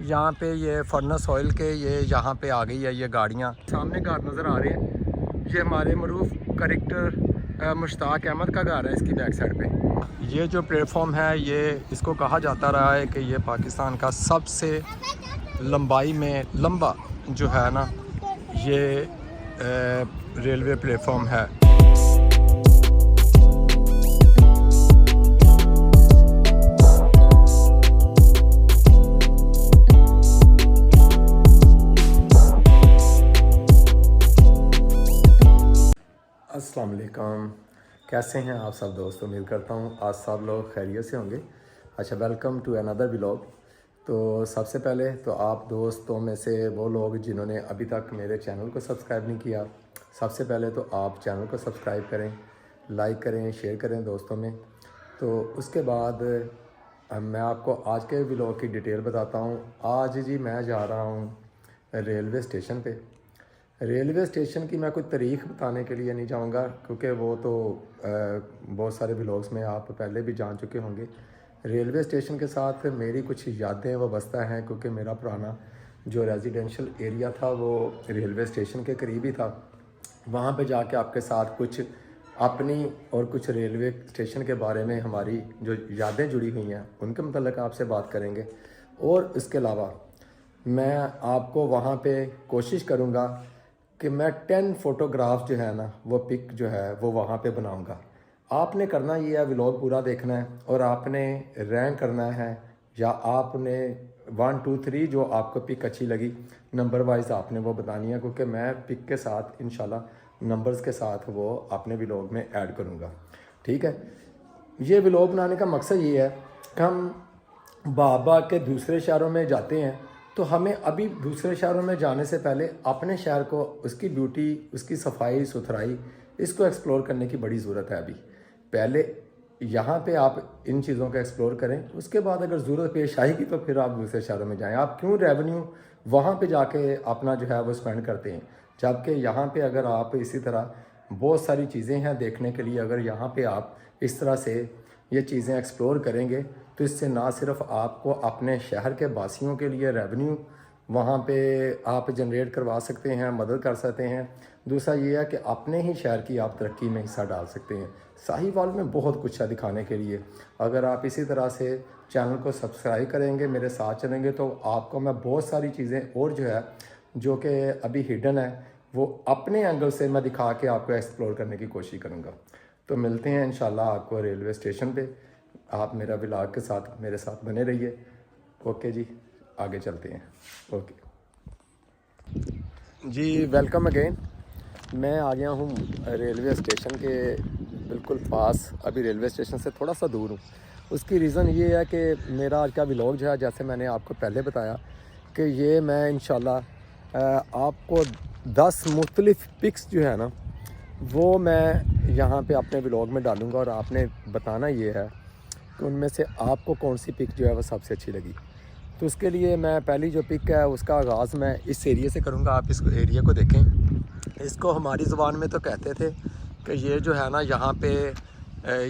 यहाँ पे ये फर्नेस ऑयल के ये यहाँ पे आ गई है ये गाड़ियाँ। सामने घर नज़र आ रहे हैं, ये हमारे मरूफ करेक्टर मुश्ताक अहमद का घर है। इसकी बैक साइड पे ये जो प्लेटफॉर्म है, ये इसको कहा जाता रहा है कि ये पाकिस्तान का सबसे लंबाई में लंबा जो है ना ये रेलवे प्लेटफॉर्म है। अस्सलाम वालेकुम, कैसे हैं आप सब दोस्त? उम्मीद करता हूँ आज सब लोग खैरियत से होंगे। अच्छा, वेलकम टू अनदर व्लॉग। तो सबसे पहले तो आप दोस्तों में से वो लोग जिन्होंने अभी तक मेरे चैनल को सब्सक्राइब नहीं किया, सबसे पहले तो आप चैनल को सब्सक्राइब करें, लाइक करें, शेयर करें दोस्तों में। तो उसके बाद मैं आपको आज के व्लॉग की डिटेल बताता हूँ। आज जी मैं जा रहा हूँ रेलवे स्टेशन पे। रेलवे स्टेशन की मैं कोई तारीख़ बताने के लिए नहीं जाऊंगा, क्योंकि वो तो बहुत सारे व्लॉग्स में आप पहले भी जान चुके होंगे। रेलवे स्टेशन के साथ मेरी कुछ यादें वाबस्ता हैं, क्योंकि मेरा पुराना जो रेजिडेंशियल एरिया था वो रेलवे स्टेशन के करीब ही था। वहाँ पे जाके आपके साथ कुछ अपनी और कुछ रेलवे स्टेशन के बारे में हमारी जो यादें जुड़ी हुई हैं उनके मतलब आपसे बात करेंगे। और इसके अलावा मैं आपको वहाँ पे कोशिश करूँगा कि मैं 10 फ़ोटोग्राफ जो है ना वो पिक जो है वो वहाँ पे बनाऊँगा। आपने करना ये है, व्लॉग पूरा देखना है और आपने रैंक करना है, या आपने 1 2 3 जो आपको पिक अच्छी लगी नंबर वाइज आपने वो बतानी है, क्योंकि मैं पिक के साथ इंशाल्लाह नंबर्स के साथ वो अपने व्लॉग में ऐड करूँगा। ठीक है, ये व्लॉग बनाने का मकसद ये है कि हम बाबा के दूसरे शहरों में जाते हैं, तो हमें अभी दूसरे शहरों में जाने से पहले अपने शहर को, उसकी ब्यूटी, उसकी सफाई सुथराई, इसको एक्सप्लोर करने की बड़ी ज़रूरत है। अभी पहले यहाँ पे आप इन चीज़ों को एक्सप्लोर करें, उसके बाद अगर ज़रूरत पेश आएगी तो फिर आप दूसरे शहरों में जाएं। आप क्यों रेवेन्यू वहाँ पे जाके अपना जो है वो स्पेंड करते हैं, जबकि यहाँ पे अगर आप इसी तरह बहुत सारी चीज़ें हैं देखने के लिए, अगर यहाँ पे आप इस तरह से ये चीज़ें एक्सप्लोर करेंगे तो इससे ना सिर्फ आपको अपने शहर के वासियों के लिए रेवेन्यू वहाँ पे आप जनरेट करवा सकते हैं, मदद कर सकते हैं। दूसरा ये है कि अपने ही शहर की आप तरक्की में हिस्सा डाल सकते हैं। साहिवाल में बहुत कुछ है दिखाने के लिए। अगर आप इसी तरह से चैनल को सब्सक्राइब करेंगे, मेरे साथ चलेंगे, तो आपको मैं बहुत सारी चीज़ें और जो है जो कि अभी हिडन है वो अपने एंगल से मैं दिखा के आपको एक्सप्लोर करने की कोशिश करूँगा। तो मिलते हैं इंशाल्लाह आपको रेलवे स्टेशन पे। आप मेरा व्लॉग के साथ मेरे साथ बने रहिए। ओके जी, आगे चलते हैं। ओके जी, वेलकम अगेन। मैं आ गया हूँ रेलवे स्टेशन के बिल्कुल पास, अभी रेलवे स्टेशन से थोड़ा सा दूर हूँ। उसकी रीज़न ये है कि मेरा आज का व्लॉग जो है, जैसे मैंने आपको पहले बताया कि ये मैं इंशाल्लाह आपको 10 मुख्तलिफ़ पिक्स जो है ना वो मैं यहाँ पे अपने व्लॉग में डालूँगा, और आपने बताना ये है कि उनमें से आपको कौन सी पिक जो है वो सबसे अच्छी लगी। तो उसके लिए मैं पहली जो पिक है उसका आगाज़ मैं इस एरिया से करूँगा। आप इस एरिया को देखें, इसको हमारी ज़ुबान में तो कहते थे कि ये जो है ना यहाँ पे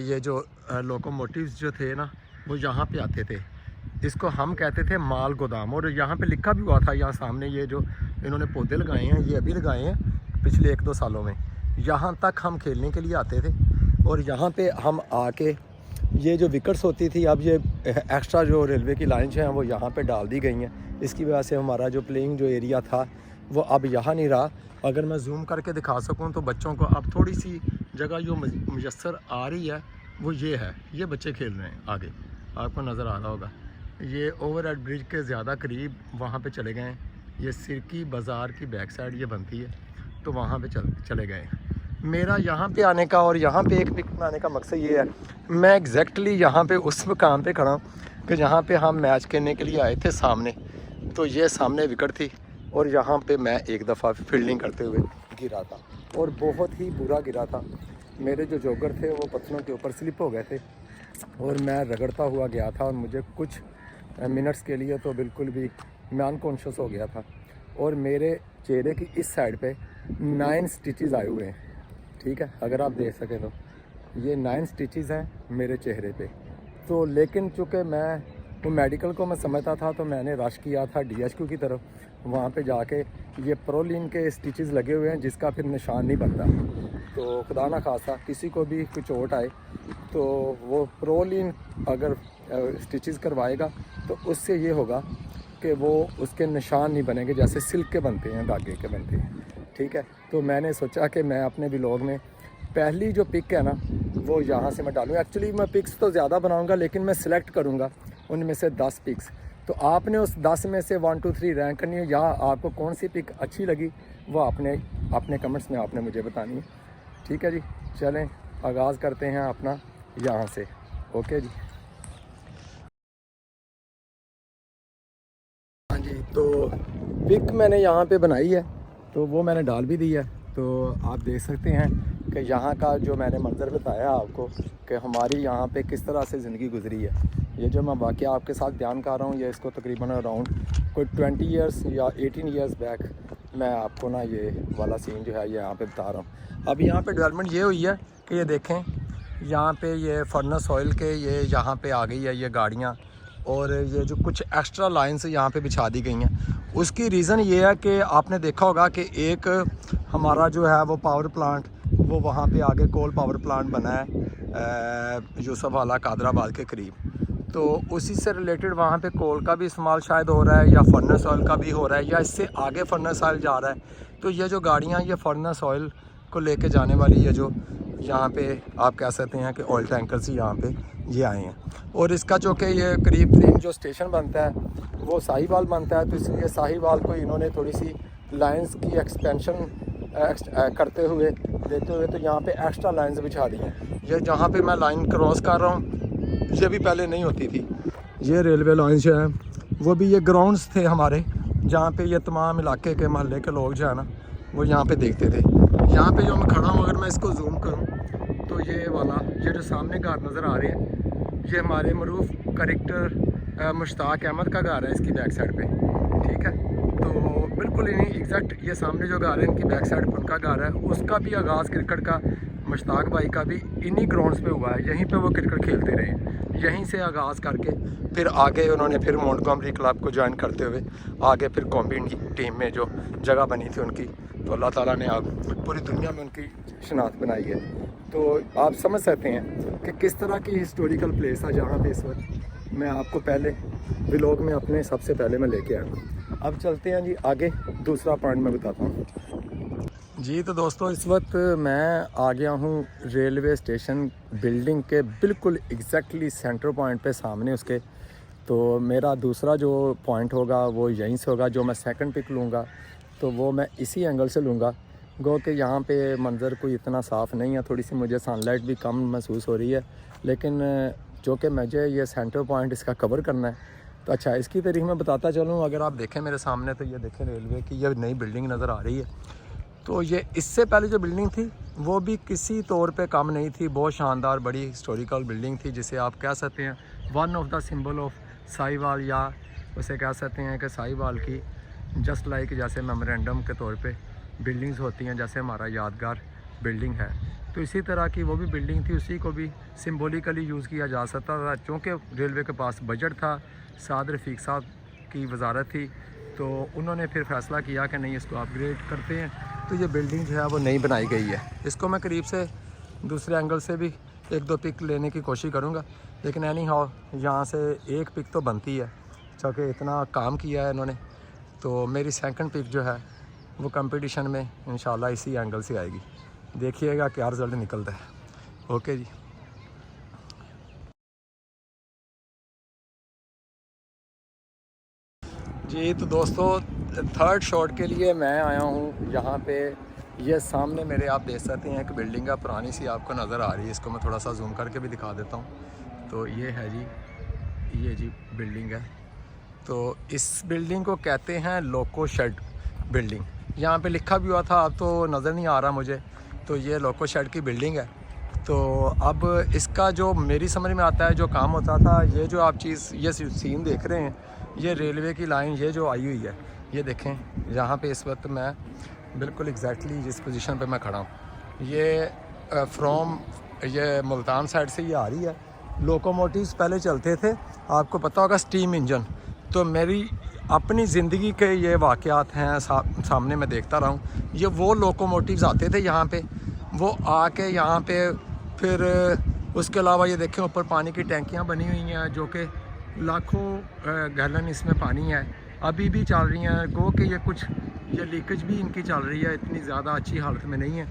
ये जो लोकोमोटिव्स जो थे ना वो यहाँ पे आते थे। इसको हम कहते थे माल गोदाम, और यहाँ पे लिखा भी हुआ था। यहाँ सामने ये जो इन्होंने पौधे लगाए हैं ये अभी लगाए हैं पिछले 1-2 सालों में। यहाँ तक हम खेलने के लिए आते थे, और यहाँ पे हम आके ये जो विकेट्स होती थी, अब ये एक्स्ट्रा जो रेलवे की लाइन्स हैं वो यहाँ पे डाल दी गई हैं। इसकी वजह से हमारा जो प्लेइंग जो एरिया था वो अब यहाँ नहीं रहा। अगर मैं जूम करके दिखा सकूँ तो बच्चों को अब थोड़ी सी जगह जो मुयस्सर आ रही है वो ये है, ये बच्चे खेल रहे हैं आगे, आपको नज़र आ रहा होगा। ये ओवर हेड ब्रिज के ज़्यादा करीब वहाँ पे चले गए हैं। ये सिरकी बाज़ार की बैक साइड ये बनती है, तो वहाँ पे चले गए हैं। मेरा यहाँ पे आने का और यहाँ पे एक पिक बनाने का मकसद ये है, मैं एग्जैक्टली यहाँ पे उस मकाम पे खड़ा हूँ कि जहाँ पे हम मैच खेलने के लिए आए थे सामने। तो ये सामने विकेट थी, और यहाँ पे मैं एक दफ़ा फील्डिंग करते हुए गिरा था, और बहुत ही बुरा गिरा था। मेरे जो जॉगर थे वो पत्थरों के ऊपर स्लिप हो गए थे, और मैं रगड़ता हुआ गया था, और मुझे कुछ मिनट्स के लिए तो बिल्कुल भी मैं अनकॉन्शियस हो गया था। और मेरे चेहरे की इस साइड पे 9 स्टिचेस आए हुए हैं। ठीक है, अगर आप देख सकें तो ये 9 स्टिचेस हैं मेरे चेहरे पे। तो लेकिन चूँकि मैं वो मेडिकल को मैं समझता था तो मैंने रश किया था DHQ की तरफ। वहाँ पे जाके ये प्रोलिन के स्टिचेस लगे हुए हैं जिसका फिर निशान नहीं बनता। तो खुदा ना खासा किसी को भी कुछ चोट आए तो वो प्रोलिन अगर स्टिचेस करवाएगा तो उससे ये होगा कि वो उसके निशान नहीं बनेंगे जैसे सिल्क के बनते हैं, धागे के बनते हैं। ठीक है, तो मैंने सोचा कि मैं अपने व्लॉग में पहली जो पिक है ना वो यहाँ से मैं डालूँ। एक्चुअली मैं पिक्स तो ज़्यादा बनाऊँगा लेकिन मैं सिलेक्ट करूँगा उनमें से 10 पिक्स। तो आपने उस 10 में से 1 2 3 रैंक करनी है, या आपको कौन सी पिक अच्छी लगी वो आपने अपने कमेंट्स में आपने मुझे बतानी है। ठीक है जी, चलें आगाज़ करते हैं अपना यहाँ से। ओके जी। हाँ जी, तो पिक मैंने यहाँ पे बनाई है तो वो मैंने डाल भी दी है। तो आप देख सकते हैं कि यहाँ का जो मैंने मंज़र बताया आपको कि हमारी यहाँ पे किस तरह से ज़िंदगी गुजरी है। ये जो मैं वाक़या आपके साथ बयान कर रहा हूँ ये इसको तकरीबन अराउंड कोई 20 ईयर्स या 18 ईयर्स बैक मैं आपको ना ये वाला सीन जो है ये यहाँ पे बता रहा हूँ। अब यहाँ पे डेवलपमेंट ये हुई है कि ये देखें यहाँ पे ये फर्नेस ऑयल के ये यहाँ पे आ गई है ये गाड़ियाँ, और ये जो कुछ एक्स्ट्रा लाइन्स यहाँ पे बिछा दी गई हैं। उसकी रीज़न ये है कि आपने देखा होगा कि एक हमारा जो है वो पावर प्लांट वो वहाँ पे आगे कोल पावर प्लांट बना है यूसुफ वाला कादराबाद के करीब। तो उसी से रिलेटेड वहाँ पे कोल का भी इस्तेमाल शायद हो रहा है या फर्नेस ऑयल का भी हो रहा है या इससे आगे फर्नेस ऑयल जा रहा है। तो ये जो गाड़ियाँ ये फर्नेस ऑयल को लेके जाने वाली ये जो यहाँ पे आप कह सकते हैं कि ऑयल टैंकर्स ही यहाँ पे ये आए हैं। और इसका जो कि ये करीब तरीन जो स्टेशन बनता है वो साहिवाल बनता है, तो इसलिए साहिवाल को इन्होंने थोड़ी सी लाइंस की एक्सपेंशन करते हुए देते हुए तो यहाँ पे एक्स्ट्रा लाइंस बिछा दी हैं। ये जहाँ पे मैं लाइन क्रॉस कर रहा हूँ ये भी पहले नहीं होती थी। ये रेलवे लाइन जो है वो भी ये ग्राउंड्स थे हमारे जहाँ पे ये तमाम इलाके के महल्ले के लोग जो है ना वो यहाँ पे देखते थे। यहाँ पे जो मैं खड़ा हूँ अगर मैं इसको जूम करूँ तो ये वाला ये जो सामने घर नज़र आ रहे हैं ये हमारे मरूफ करेक्टर मुश्ताक अहमद का घर है इसकी बैक साइड पे। ठीक है, तो बिल्कुल इन्हीं एग्जैक्ट ये सामने जो घर है इनकी बैक साइड पर उनका घर है। उसका भी आगाज़ क्रिकेट का मुश्ताक भाई का भी इन्हीं ग्राउंड्स पे हुआ है, यहीं पे वो क्रिकेट खेलते रहे। यहीं से आगाज़ करके फिर आगे उन्होंने फिर मोंटगोमरी क्लब को ज्वाइन करते हुए आगे फिर कौमी टीम में जो जगह बनी थी उनकी, तो अल्लाह ताला ने अब पूरी दुनिया में उनकी शनाख्त बनाई है। तो आप समझ सकते हैं कि किस तरह की हिस्टोरिकल प्लेस है जहाँ पे इस वक्त मैं आपको पहले व्लॉग में अपने सबसे पहले मैं लेके आया। अब चलते हैं जी आगे, दूसरा पॉइंट मैं बताता हूँ जी। तो दोस्तों इस वक्त मैं आ गया हूँ रेलवे स्टेशन बिल्डिंग के बिल्कुल एग्जैक्टली सेंटर पॉइंट पे सामने उसके। तो मेरा दूसरा जो पॉइंट होगा वो यहीं से होगा, जो मैं सेकंड पिक लूँगा तो वो मैं इसी एंगल से लूँगा। गो कि यहाँ पे मंज़र कोई इतना साफ़ नहीं है, थोड़ी सी मुझे सनलाइट भी कम महसूस हो रही है, लेकिन जो कि मुझे ये सेंटर पॉइंट इसका कवर करना है। तो अच्छा इसकी तारीख मैं बताता चलूँ। अगर आप देखें मेरे सामने तो ये देखें रेलवे की ये नई बिल्डिंग नज़र आ रही है। तो ये इससे पहले जो बिल्डिंग थी वो भी किसी तौर पे कम नहीं थी, बहुत शानदार बड़ी हिस्टोरिकल बिल्डिंग थी जिसे आप कह सकते हैं one of the symbol of Sahiwal, या उसे कह सकते हैं कि साहिवाल की जस्ट लाइक जैसे मेमोरेंडम के तौर पे बिल्डिंग्स होती हैं, जैसे हमारा यादगार बिल्डिंग है तो इसी तरह की वो भी बिल्डिंग थी। उसी को भी सिम्बोलिकली यूज़ किया जा सकता था। चूँकि रेलवे के पास बजट था, साद रफ़ीक साहब की वजारत थी, तो उन्होंने फिर फ़ैसला किया कि नहीं इसको अपग्रेड करते हैं। तो ये बिल्डिंग जो है वो नई बनाई गई है। इसको मैं करीब से दूसरे एंगल से भी 1-2 पिक लेने की कोशिश करूँगा, लेकिन एनी हाउ यहाँ से एक पिक तो बनती है क्योंकि इतना काम किया है इन्होंने। तो मेरी सेकंड पिक जो है वो कंपटीशन में इंशाल्लाह इसी एंगल से आएगी। देखिएगा क्या रिज़ल्ट निकलता है। ओके जी। जी तो दोस्तों थर्ड शॉट के लिए मैं आया हूँ यहाँ पे। ये सामने मेरे आप देख सकते हैं एक बिल्डिंग है पुरानी सी आपको नज़र आ रही है। इसको मैं थोड़ा सा जूम करके भी दिखा देता हूँ। तो ये है जी, ये जी बिल्डिंग है। तो इस बिल्डिंग को कहते हैं लोको शेड बिल्डिंग। यहाँ पे लिखा भी हुआ था, अब तो नज़र नहीं आ रहा मुझे। तो ये लोको शेड की बिल्डिंग है। तो अब इसका जो मेरी समझ में आता है जो काम होता था, ये जो आप चीज़ ये सीन देख रहे हैं ये रेलवे की लाइन ये जो आई हुई है, ये देखें यहाँ पे इस वक्त मैं बिल्कुल एग्जैक्टली जिस पोजीशन पे मैं खड़ा हूँ, ये फ्रॉम ये मुल्तान साइड से ये आ रही है लोकोमोटिव्स पहले चलते थे, आपको पता होगा, स्टीम इंजन। तो मेरी अपनी ज़िंदगी के ये वाक़यात हैं, सामने मैं देखता रहा हूँ। ये वो लोकोमोटिव्स आते थे यहाँ पे, वो आके यहाँ पे फिर उसके अलावा ये देखें ऊपर पानी की टैंकियाँ बनी हुई हैं जो कि लाखों गैलन इसमें पानी है, अभी भी चल रही हैं। गो कि ये लीकेज भी इनकी चल रही है, इतनी ज़्यादा अच्छी हालत में नहीं है।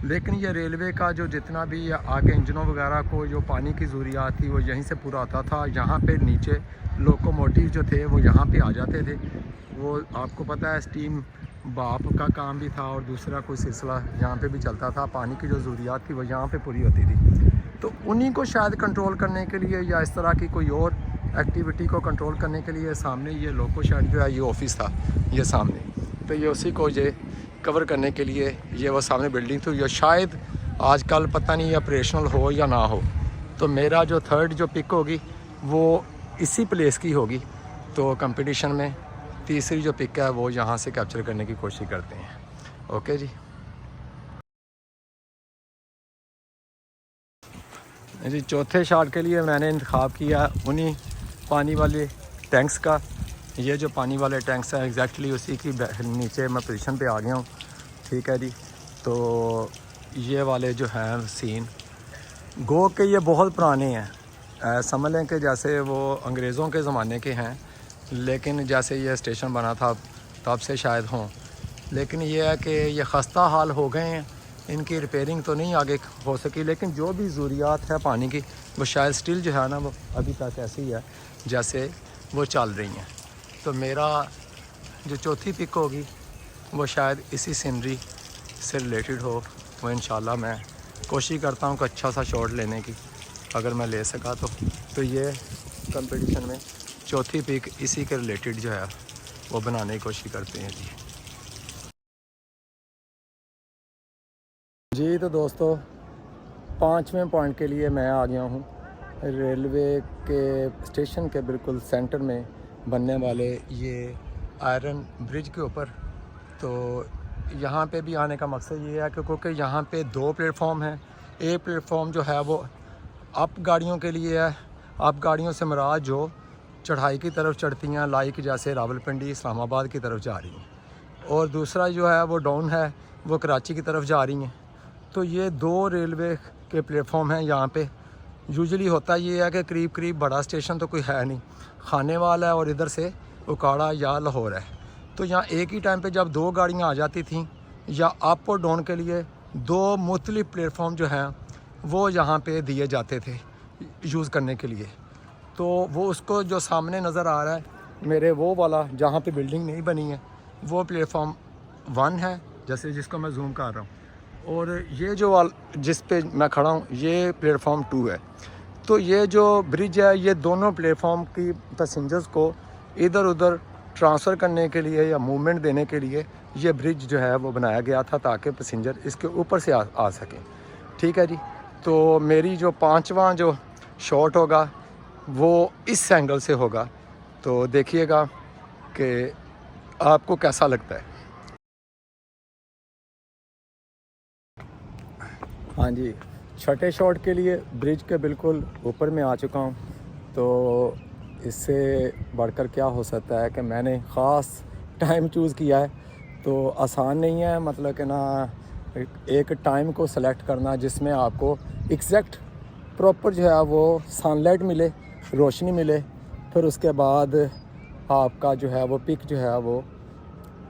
लेकिन ये रेलवे का जो जितना भी आगे इंजनों वगैरह को जो पानी की ज़रूरियात थी वो यहीं से पूरा आता था। यहाँ पे नीचे लोकोमोटिव जो थे वो यहाँ पे आ जाते थे। वो आपको पता है स्टीम भाप का काम भी था और दूसरा कोई सिलसिला यहाँ पे भी चलता था। पानी की जो ज़रूरियात थी वो यहाँ पे पूरी होती थी। तो उन्हीं को शायद कंट्रोल करने के लिए या इस तरह की कोई और एक्टिविटी को कंट्रोल करने के लिए सामने ये लोको शेड जो है ये ऑफिस था ये सामने। तो ये उसी को ये कवर करने के लिए ये वो सामने बिल्डिंग थी। ये शायद आजकल पता नहीं ऑपरेशनल हो या ना हो। तो मेरा जो थर्ड जो पिक होगी वो इसी प्लेस की होगी। तो कंपटीशन में तीसरी जो पिक है वो यहाँ से कैप्चर करने की कोशिश करते हैं। ओके जी। जी चौथे शॉट के लिए मैंने इंतखाब किया उन्हीं पानी वाले टैंक्स का। ये जो पानी वाले टैंक्स हैं एग्जैक्टली उसी की नीचे मैं पोजीशन पे आ गया हूँ। ठीक है जी। तो ये वाले जो हैं सीन गो के ये बहुत पुराने हैं, समझ लें कि जैसे वो अंग्रेज़ों के ज़माने के हैं। लेकिन जैसे ये स्टेशन बना था तब से शायद हों। लेकिन ये है कि ये ख़स्ता हाल हो गए हैं, इनकी रिपेयरिंग तो नहीं आगे हो सकी। लेकिन जो भी ज़रूरियात है पानी की वो शायद स्टिल जो है ना वो अभी तक ऐसी है जैसे वो चल रही हैं। तो मेरा जो चौथी पिक होगी वो शायद इसी सीनरी से रिलेटेड हो। वो इंशाल्लाह मैं कोशिश करता हूँ कि अच्छा सा शॉट लेने की, अगर मैं ले सका तो ये कंपटीशन में चौथी पिक इसी के रिलेटेड जो है वो बनाने की कोशिश करते हैं जी। जी तो दोस्तों 5वें पॉइंट के लिए मैं आ गया हूँ रेलवे के स्टेशन के बिल्कुल सेंटर में बनने वाले ये आयरन ब्रिज के ऊपर। तो यहाँ पे भी आने का मकसद ये है कि क्योंकि यहाँ पे 2 प्लेटफॉर्म हैं। एक प्लेटफॉर्म जो है वो अप गाड़ियों के लिए है, अप गाड़ियों से मुराद जो चढ़ाई की तरफ चढ़ती हैं, लाइक जैसे रावलपिंडी इस्लामाबाद की तरफ जा रही हैं, और दूसरा जो है वो डाउन है, वो कराची की तरफ जा रही हैं। तो ये 2 रेलवे के प्लेटफॉर्म हैं यहाँ पे। यूजुअली होता ये है कि करीब बड़ा स्टेशन तो कोई है नहीं, खानेवाल है और इधर से उकाड़ा या लाहौर है। तो यहाँ एक ही टाइम पे जब 2 गाड़ियाँ आ जाती थीं या अप और डाउन के लिए 2 मुख्तलिफ प्लेटफॉर्म जो हैं वो यहाँ पे दिए जाते थे यूज़ करने के लिए। तो वो उसको जो सामने नज़र आ रहा है मेरे वो वाला जहाँ पे बिल्डिंग नहीं बनी है वो प्लेटफॉर्म 1 है, जैसे जिसको मैं जूम कर रहा हूँ, और ये जो जिस पे मैं खड़ा हूँ ये प्लेटफॉर्म 2 है। तो ये जो ब्रिज है ये दोनों प्लेटफॉर्म की पैसेंजर्स को इधर उधर ट्रांसफ़र करने के लिए या मूवमेंट देने के लिए ये ब्रिज जो है वो बनाया गया था ताकि पैसेंजर इसके ऊपर से आ सकें। ठीक है जी। तो मेरी जो 5वां जो शॉट होगा वो इस एंगल से होगा। तो देखिएगा कि आपको कैसा लगता है। हाँ जी, छठे शॉट के लिए ब्रिज के बिल्कुल ऊपर में आ चुका हूँ। तो इससे बढ़कर क्या हो सकता है कि मैंने ख़ास टाइम चूज़ किया है। तो आसान नहीं है, मतलब कि ना एक टाइम को सेलेक्ट करना जिसमें आपको एग्जैक्ट प्रॉपर जो है वो सनलाइट मिले, रोशनी मिले, फिर उसके बाद आपका जो है वो पिक जो है वो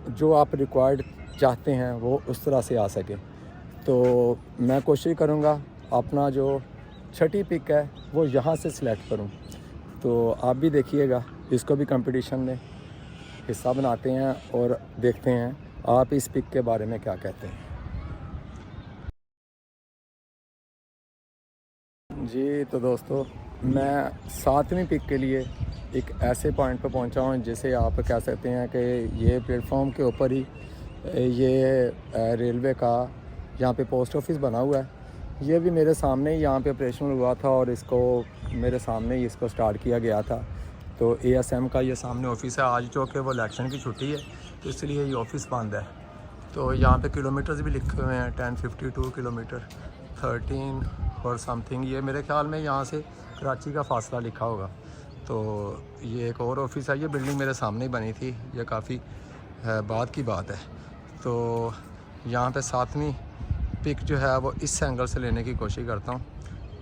जो आप रिक्वायर्ड चाहते हैं वो उस तरह से आ सके। तो मैं कोशिश करूँगा अपना जो छठी पिक है वो यहाँ से सिलेक्ट करूँ। तो आप भी देखिएगा, इसको भी कंपटीशन में हिस्सा बनाते हैं और देखते हैं आप इस पिक के बारे में क्या कहते हैं। जी तो दोस्तों मैं 7वीं पिक के लिए एक ऐसे पॉइंट पर पहुंचा हूं जिसे आप कह सकते हैं कि ये प्लेटफॉर्म के ऊपर ही ये रेलवे का यहाँ पे पोस्ट ऑफिस बना हुआ है। ये भी मेरे सामने ही यहाँ पे ऑपरेशनल हुआ था और इसको मेरे सामने ही इसको स्टार्ट किया गया था। तो ASM का ये सामने ऑफिस है। आज जो कि वो इलेक्शन की छुट्टी है तो इसलिए ये ऑफिस बंद है। तो यहाँ पे किलोमीटर्स भी लिखे हुए हैं 1052 किलोमीटर 13 और समथिंग। ये मेरे ख्याल में यहाँ से कराची का फासला लिखा होगा। तो ये एक और ऑफिस है, ये बिल्डिंग मेरे सामने ही बनी थी, ये काफ़ी बाद की बात है। तो यहाँ पे 7वीं पिक जो है वो इस एंगल से लेने की कोशिश करता हूँ,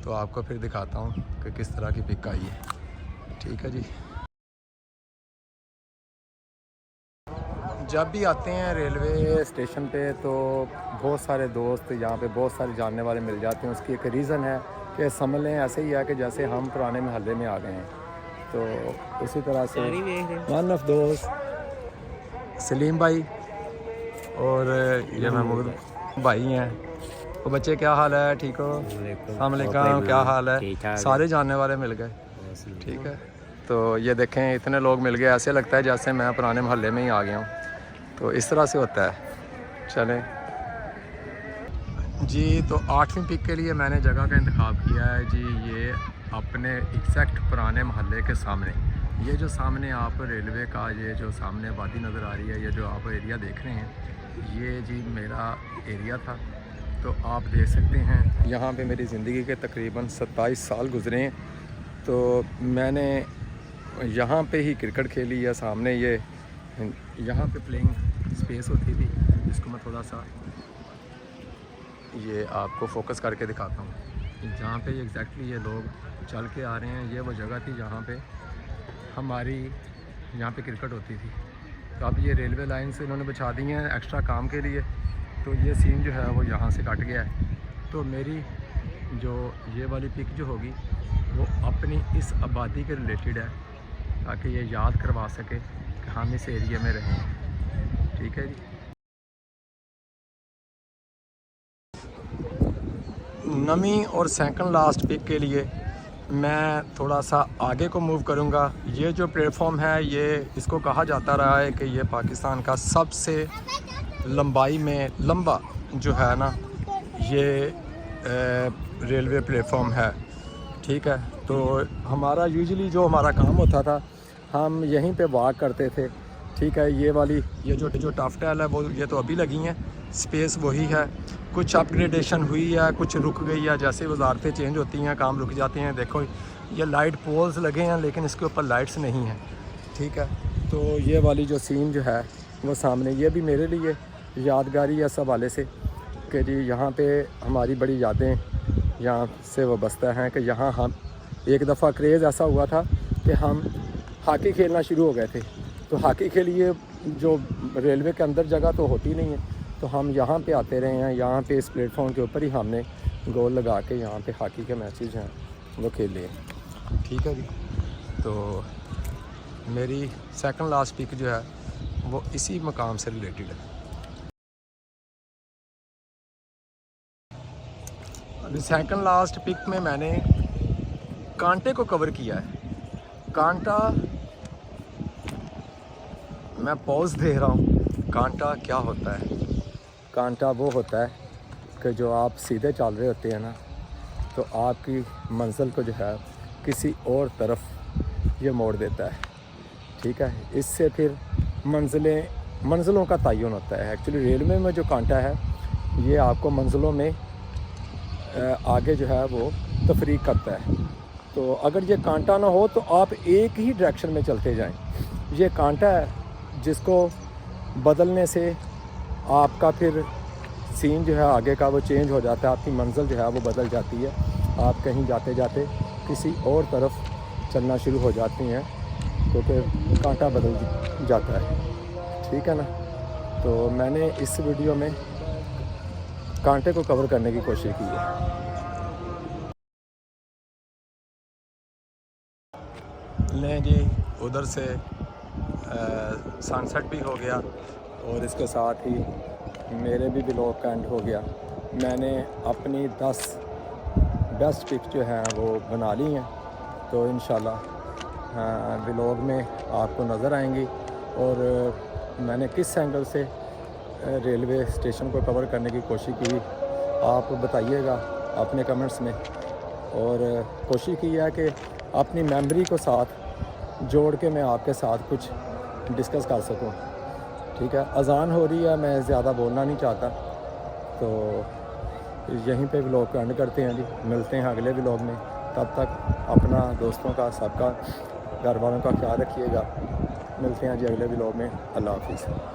तो आपको फिर दिखाता हूँ कि किस तरह की पिक आई है। ठीक है जी। जब भी आते हैं रेलवे स्टेशन पे तो बहुत सारे दोस्त यहाँ पे, बहुत सारे जानने वाले मिल जाते हैं। उसकी एक रीज़न है कि समझ लें ऐसे ही है कि जैसे हम पुराने महल्ले में आ गए हैं। तो उसी तरह से वन ऑफ दोस्त सलीम भाई और ये महमूद भाई हैं। तो बच्चे क्या हाल है, ठीक हो? अस्सलाम वालेकुम, क्या हाल है? सारे जानने वाले मिल गए। ठीक है, तो ये देखें इतने लोग मिल गए, ऐसे लगता है जैसे मैं पुराने महल्ले में ही आ गया हूँ। तो इस तरह से होता है। चलें जी, तो 8वीं पिक के लिए मैंने जगह का इंतखाब किया है जी। ये अपने एग्जैक्ट पुराने महल्ले के सामने, ये जो सामने आप रेलवे का ये जो सामने वादी नज़र आ रही है, ये जो आप एरिया देख रहे हैं, ये जी मेरा एरिया था। तो आप देख सकते हैं यहाँ पे मेरी ज़िंदगी के तकरीबन 27 साल गुज़रे हैं। तो मैंने यहाँ पे ही क्रिकेट खेली है। सामने ये यहाँ पे प्लेइंग स्पेस होती थी, जिसको मैं थोड़ा सा ये आपको फोकस करके दिखाता हूँ। जहाँ पे एग्जैक्टली ये लोग चल के आ रहे हैं, ये वो जगह थी जहाँ पे हमारी यहाँ पे क्रिकेट होती थी। तो अब ये रेलवे लाइन से इन्होंने बिछा दी हैं एक्स्ट्रा काम के लिए, तो ये सीन जो है वो यहाँ से कट गया है। तो मेरी जो ये वाली पिक जो होगी वो अपनी इस आबादी के रिलेटेड है, ताकि ये याद करवा सके कि हम इस एरिया में रहें। ठीक है जी। नवीं और सेकंड लास्ट पिक के लिए मैं थोड़ा सा आगे को मूव करूंगा। ये जो प्लेटफॉर्म है, ये इसको कहा जाता रहा है कि ये पाकिस्तान का सबसे लंबाई में लंबा जो है ना ये रेलवे प्लेटफॉर्म है। ठीक है, तो हमारा यूजुअली जो हमारा काम होता था, हम यहीं पे वॉक करते थे। ठीक है, ये वाली ये जो टफ टाइल है वो ये तो अभी लगी हैं, स्पेस वही है। कुछ अपग्रेडेशन हुई है, कुछ रुक गई है, जैसे वजारतें चेंज होती हैं काम रुक जाते हैं। देखो ये लाइट पोल्स लगे हैं लेकिन इसके ऊपर लाइट्स नहीं हैं। ठीक है, तो ये वाली जो सीन जो है वो सामने, ये भी मेरे लिए यादगारी है इस हवाले से कि जी यहाँ पे हमारी बड़ी यादें यहाँ से वाबस्ता हैं कि यहाँ हम एक दफ़ा क्रेज़ ऐसा हुआ था कि हम हॉकी खेलना शुरू हो गए थे। तो हॉकी के लिए जो रेलवे के अंदर जगह तो होती नहीं है, तो हम यहाँ पे आते रहे हैं। यहाँ पे इस प्लेटफॉर्म के ऊपर ही हमने गोल लगा के यहाँ पे हॉकी के मैचेस हैं वो खेले हैं। ठीक है जी, तो मेरी सेकंड लास्ट पिक जो है वो इसी मकाम से रिलेटेड है। अभी सेकंड लास्ट पिक में मैंने कांटे को कवर किया है। कांटा, मैं पॉज दे रहा हूँ। कांटा क्या होता है? कांटा वो होता है कि जो आप सीधे चल रहे होते हैं ना, तो आपकी मंजिल को जो है किसी और तरफ ये मोड़ देता है। ठीक है, इससे फिर मंजिलों का तयन होता है। एक्चुअली रेलवे में जो कांटा है ये आपको मंजिलों में आगे जो है वो तफरीक करता है। तो अगर ये कांटा ना हो तो आप एक ही डायरेक्शन में चलते जाएं। ये कांटा है जिसको बदलने से आपका फिर सीन जो है आगे का वो चेंज हो जाता है, आपकी मंजिल जो है वो बदल जाती है। आप कहीं जाते जाते किसी और तरफ चलना शुरू हो जाती हैं, तो फिर कांटा बदल जाता है। ठीक है ना, तो मैंने इस वीडियो में कांटे को कवर करने की कोशिश की है। लें जी, उधर से सनसेट भी हो गया और इसके साथ ही मेरे भी व्लॉग का एंड हो गया। मैंने अपनी 10 बेस्ट पिक जो हैं वो बना ली हैं, तो इंशाल्लाह व्लॉग में आपको नज़र आएंगी। और मैंने किस एंगल से रेलवे स्टेशन को कवर करने की कोशिश की, आप बताइएगा अपने कमेंट्स में। और कोशिश की है कि अपनी मेमोरी को साथ जोड़ के मैं आपके साथ कुछ डिस्कस कर सकूं। ठीक है, अज़ान हो रही है, मैं ज़्यादा बोलना नहीं चाहता, तो यहीं पे व्लॉग को एंड करते हैं जी। मिलते हैं अगले व्लॉग में, तब तक अपना, दोस्तों का, सबका, घर वालों का ख्याल रखिएगा। मिलते हैं जी अगले व्लॉग में। अल्लाह हाफिज़।